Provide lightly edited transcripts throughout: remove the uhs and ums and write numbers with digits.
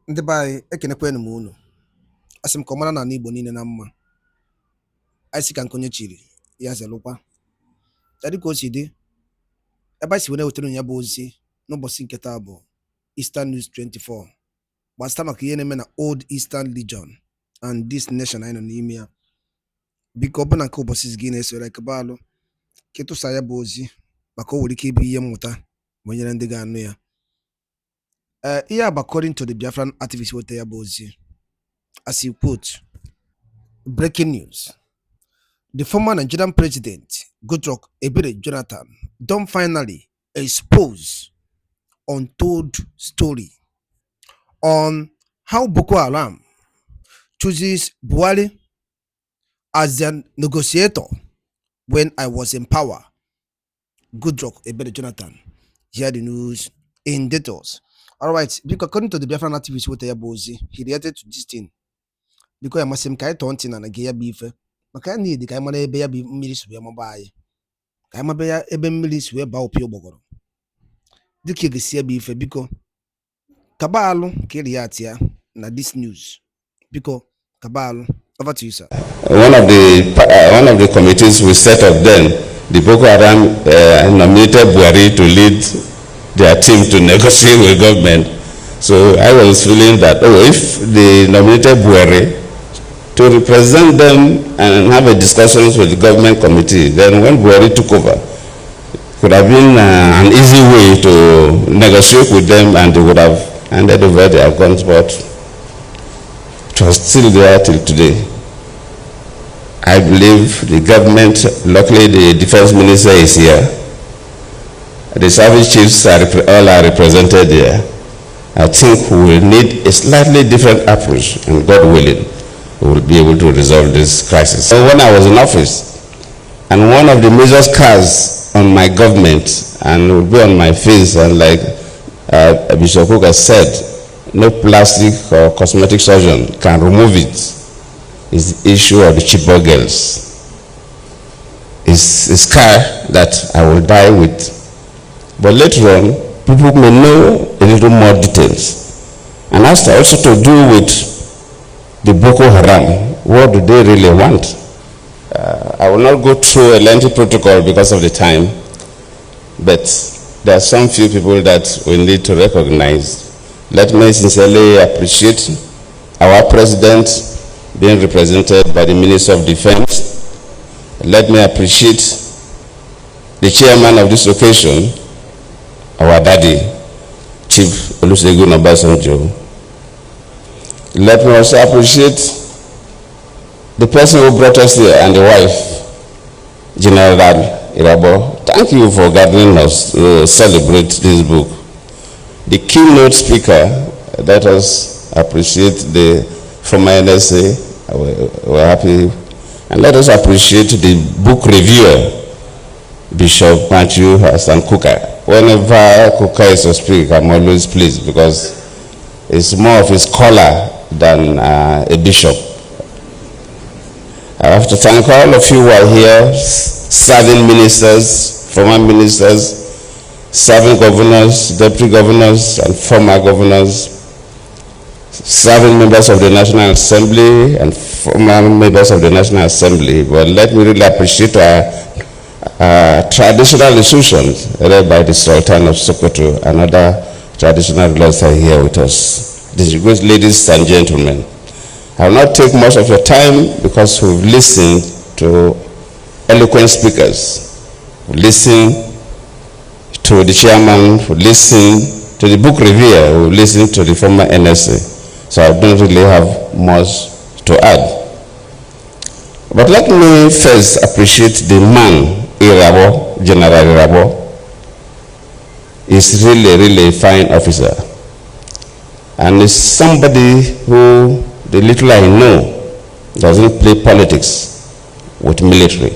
Ndị be anyị ekenekwanụ m unu. Asị m ka ọ mara na ala Igbo niile na mma. Anyị sị ka nke onye chiri ya zelụkwa. Ya dịka o si dị, ebe anyị si were wetara ya bụ ozi n'ụbọchị nke taa bụ Eastern News 24 gbasịta maka ihe na-eme na Old Eastern Legion and this nation anyị nọ n'ime ya. Biko ọ bụ na nke ụbọchị gị na-esore ekebe alụ ka ịtụsa ya bụ ozi maka o nwere ike ịbụ ihe mmụta banyere ndị ga-anụ ya. Ihe a bụ according to the Biafran activist weta ya bụ ozi. As he quote, breaking news. The former Nigerian president, Goodluck Ebele Jonathan, don't finally expose untold story on how Boko Haram chooses Buhari as their negotiator when I was in power. Goodluck Ebele Jonathan. Hear the news in details. All right, because according to the Biafran activist with Yabozi, he reacted to this thing. Because I must say, I don't think that Gaya beef. But I need the Kaimana Bea be milis where my buy. Kaimabea eben milis where bow pure bogoro. The kid is here beef because Cabalo Kiriatia na this news. Because Cabalo, over to you, sir. One of the committees we set up then, the Boko Haram nominated Buhari to lead their team to negotiate with government. So I was feeling that, if they nominated Buhari to represent them and have a discussions with the government committee, then when Buhari took over, it could have been an easy way to negotiate with them and they would have handed over their guns, but it was still there till today. I believe the government, luckily the defense minister is here. The service chiefs all are represented there. I think we will need a slightly different approach, and God willing, we will be able to resolve this crisis. So when I was in office, and one of the major scars on my government, and it will be on my face, and like Bishop Cook has said, no plastic or cosmetic surgeon can remove it, is the issue of the Chibok girls. It's a scar that I will die with. But later on, people may know a little more details. And has also to do with the Boko Haram. What do they really want? I will not go through a lengthy protocol because of the time, but there are some few people that we need to recognize. Let me sincerely appreciate our president being represented by the Minister of Defense. Let me appreciate the chairman of this occasion, our daddy, Chief Olusegun Obasanjo. Let me also appreciate the person who brought us here and the wife, General Irabo. Thank you for gathering us to celebrate this book. The keynote speaker, let us appreciate the former NSA. We're happy. And let us appreciate the book reviewer, Bishop Matthew Hassan Kuka. Whenever Kuka is to speak, I'm always pleased because it's more of a scholar than a bishop. I have to thank all of you who are here, serving ministers, former ministers, serving governors, deputy governors, and former governors, serving members of the National Assembly and former members of the National Assembly. But let me really appreciate our traditional institutions led by the Sultan of Sokoto and other traditional rulers are here with us. Distinguished ladies and gentlemen, I will not take much of your time because we've listened to eloquent speakers, we've listened to the chairman, we've listened to the book reviewer, we've listened to the former NSA. So I don't really have much to add. But let me first appreciate the man, Irabo, General Irabo. He's really a fine officer. And is somebody who, the little I know, doesn't play politics with military.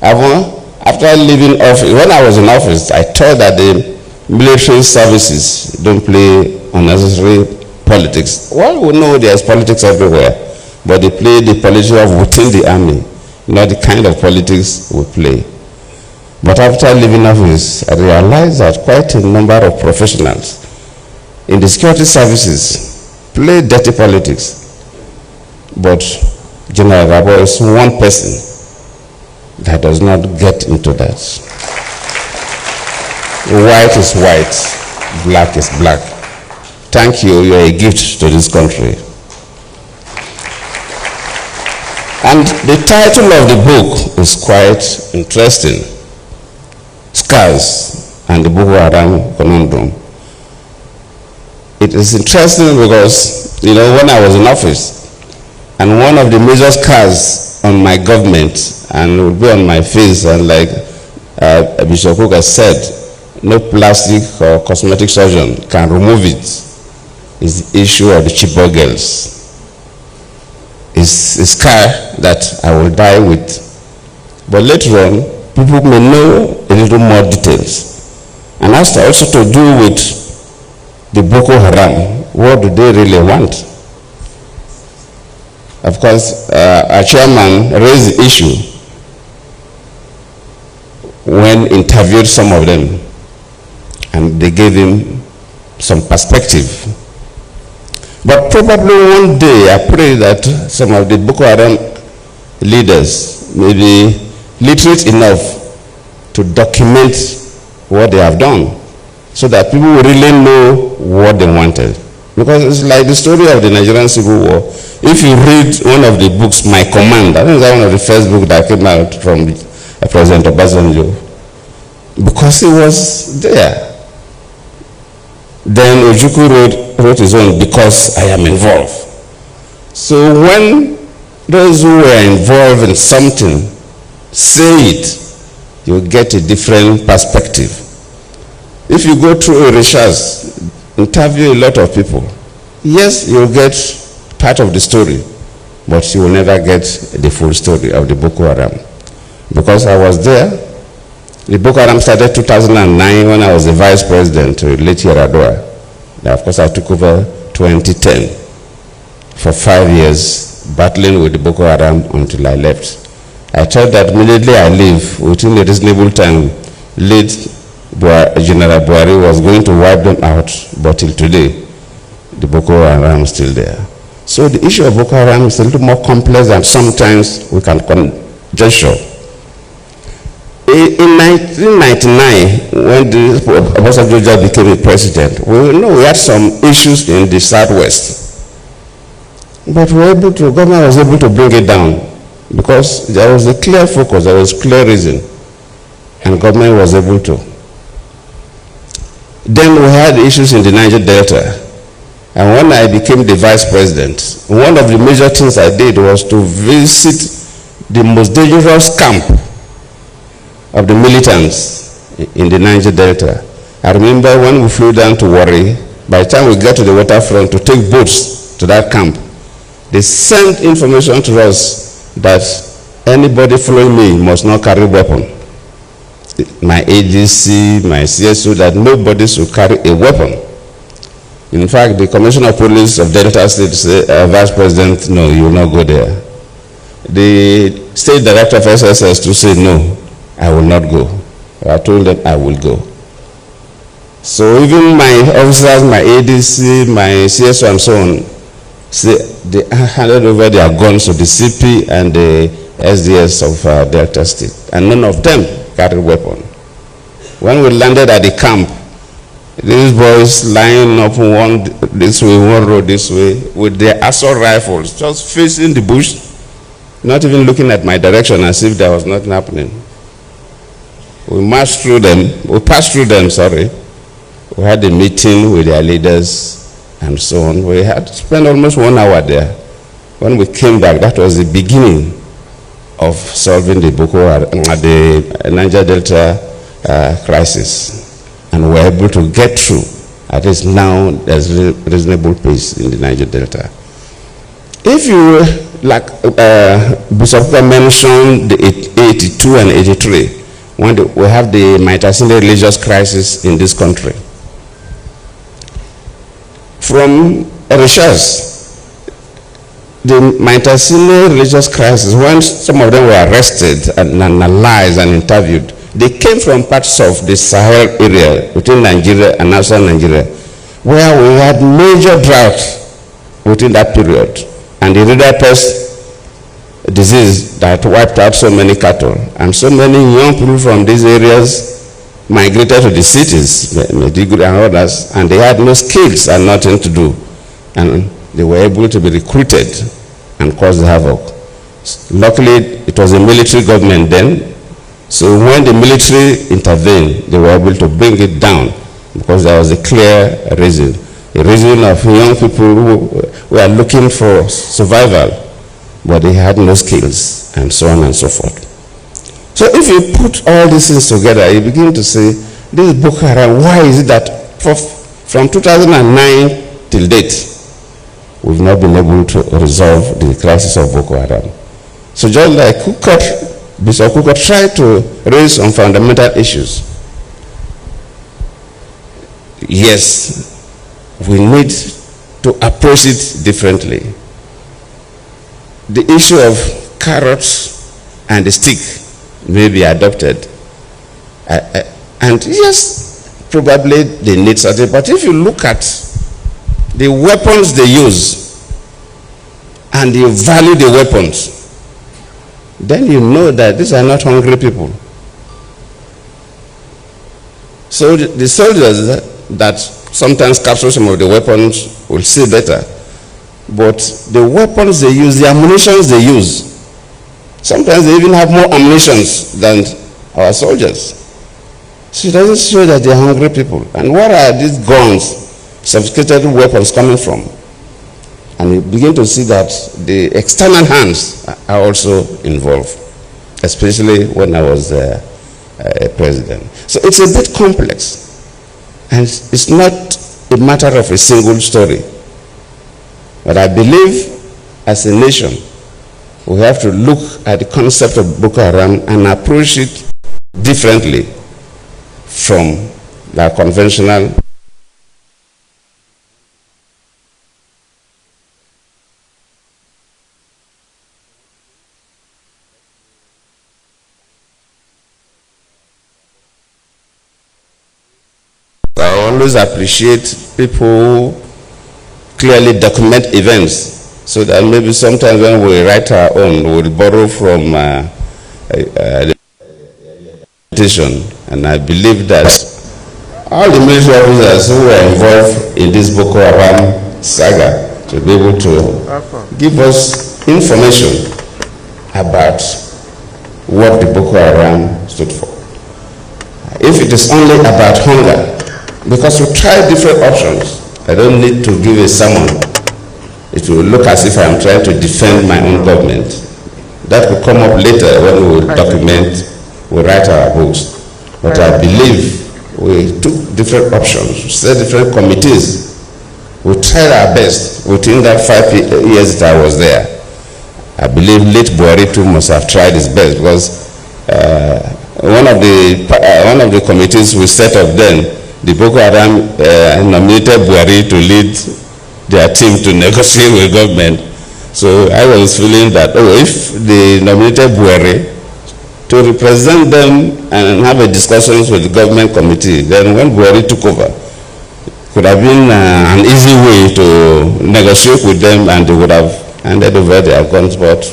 After leaving office, when I was in office, I thought that the military services don't play unnecessary politics. Well, we know there's politics everywhere, but they play the politics of within the army, not the kind of politics we play. But after leaving office, I realized that quite a number of professionals in the security services play dirty politics. But General Rabo is one person that does not get into that. White is white, black is black. Thank you, you're a gift to this country. And the title of the book is quite interesting. Scars and the Boko Haram conundrum. It is interesting because, when I was in office, and one of the major scars on my government, and it would be on my face, and like Bishop Cook has said, no plastic or cosmetic surgeon can remove it, is the issue of the Chibok girls. It's a scar that I will die with. But later on, people may know a little more details. And has also to do with the Boko Haram. What do they really want? Of course, our chairman raised the issue when interviewed some of them, and they gave him some perspective. But probably one day, I pray that some of the Boko Haram leaders may be literate enough to document what they have done, so that people will really know what they wanted. Because it's like the story of the Nigerian Civil War. If you read one of the books, My Command, I think that's one of the first books that came out from President Obasanjo, because he was there. Then Ojukwu wrote his own, Because I Am Involved. So when those who were involved in something say it, you get a different perspective. If you go through a research, interview a lot of people, yes, you'll get part of the story, but you will never get the full story of the Boko Haram. Because I was there. The Boko Haram started 2009 when I was the vice president, late Yaradua. Of course, I took over 2010 for 5 years, battling with the Boko Haram until I left. I thought that immediately I leave, within a reasonable time, late General Buhari was going to wipe them out, but till today, the Boko Haram is still there. So the issue of Boko Haram is a little more complex than sometimes we can conjecture. In 1999, when Obasanjo became a president, we had some issues in the Southwest. But government was able to bring it down because there was a clear focus, there was clear reason, and government was able to. Then we had issues in the Niger Delta. And when I became the vice president, one of the major things I did was to visit the most dangerous camp of the militants in the Niger Delta. I remember when we flew down to Warri, by the time we got to the waterfront to take boats to that camp, they sent information to us that anybody following me must not carry weapon. My ADC, my CSO, that nobody should carry a weapon. In fact, the Commissioner of Police of Delta State said, Vice President, no, you will not go there. The State Director of SSS to say, no, I will not go. I told them I will go. So even my officers, my ADC, my CSO and so on, they handed over their guns to the CP and the SDS of Delta State. And none of them carried weapon. When we landed at the camp, these boys lining up one this way, one road this way, with their assault rifles, just facing the bush, not even looking at my direction as if there was nothing happening. We marched through them, we passed through them, sorry. We had a meeting with their leaders and so on. We had spent almost 1 hour there. When we came back, that was the beginning of solving the Boko Haram, the Niger Delta crisis. And we were able to get through. At least now there's reasonable pace in the Niger Delta. If you, like Bishop mentioned, the 82 and 83, when we have the Maitasinde religious crisis in this country. From research, the Maitasinde religious crisis, when some of them were arrested and analyzed and interviewed, they came from parts of the Sahel area between Nigeria and outside Nigeria, where we had major drought within that period. And the river pest disease that wiped out so many cattle, and so many young people from these areas migrated to the cities, Maiduguri and others, and they had no skills and nothing to do. And they were able to be recruited and cause havoc. Luckily, it was a military government then, so when the military intervened, they were able to bring it down because there was a clear reason. A reason of young people who were looking for survival, but they had no skills, and so on and so forth. So if you put all these things together, you begin to say, this Boko Haram, why is it that from 2009 till date, we've not been able to resolve the crisis of Boko Haram? So just like Bishop Kuka tried to raise some fundamental issues. Yes, we need to approach it differently. The issue of carrots and the stick may be adopted. And yes, probably they need something, but if you look at the weapons they use and you value the weapons, then you know that these are not hungry people. So the soldiers that sometimes capture some of the weapons will see better, but the weapons they use, the ammunitions they use, sometimes they even have more ammunitions than our soldiers. So it doesn't show that they're hungry people. And where are these guns, sophisticated weapons coming from? And you begin to see that the external hands are also involved, especially when I was a president. So it's a bit complex. And it's not a matter of a single story. But I believe as a nation, we have to look at the concept of Boko Haram and approach it differently from the conventional. I always appreciate people who clearly document events, so that maybe sometimes when we write our own, we'll borrow from the petition. And I believe that all the military officers who were involved in this Boko Haram saga should be able to give us information about what the Boko Haram stood for. If it is only about hunger, because we try different options, I don't need to give a sermon. It will look as if I'm trying to defend my own government. That will come up later when we will document, we write our books. But I believe we took different options, set different committees. We tried our best within that 5 years that I was there. I believe late Buhari too must have tried his best, because one of the committees we set up then, the Boko Haram nominated Buhari to lead their team to negotiate with government. So I was feeling that, if they nominated Buhari to represent them and have a discussions with the government committee, then when Buhari took over, could have been an easy way to negotiate with them, and they would have handed over their guns, but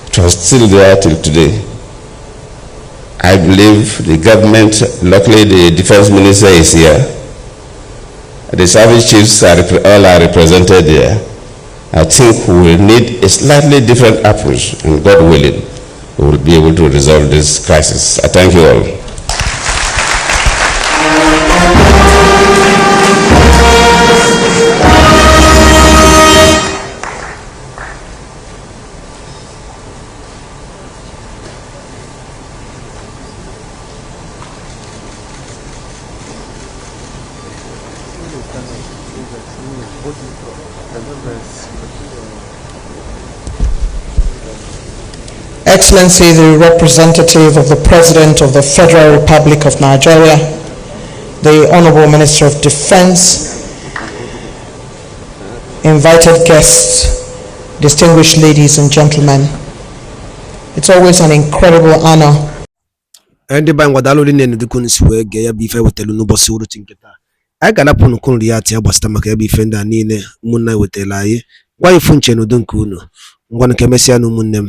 it was still there till today. I believe the government, luckily the defense minister is here. The service chiefs all are represented there. I think we will need a slightly different approach, and God willing, we will be able to resolve this crisis. I thank you all. Excellency, the representative of the President of the Federal Republic of Nigeria, the Honorable Minister of Defense, invited guests, distinguished ladies and gentlemen, it's always an incredible honor. Ndị ba ngwadalo dị n'enu dịka unu si wee gee ya bụ ife wetelu n'ụbọchị uru tinketa. anyị ga-anapụ unu nri ya ya gbasata maka ebe ife ndị a niile ụmụnne wetara anyị gwa ifu nche n'udo nke unu ngwanụ ka emesịa na ụmụnne m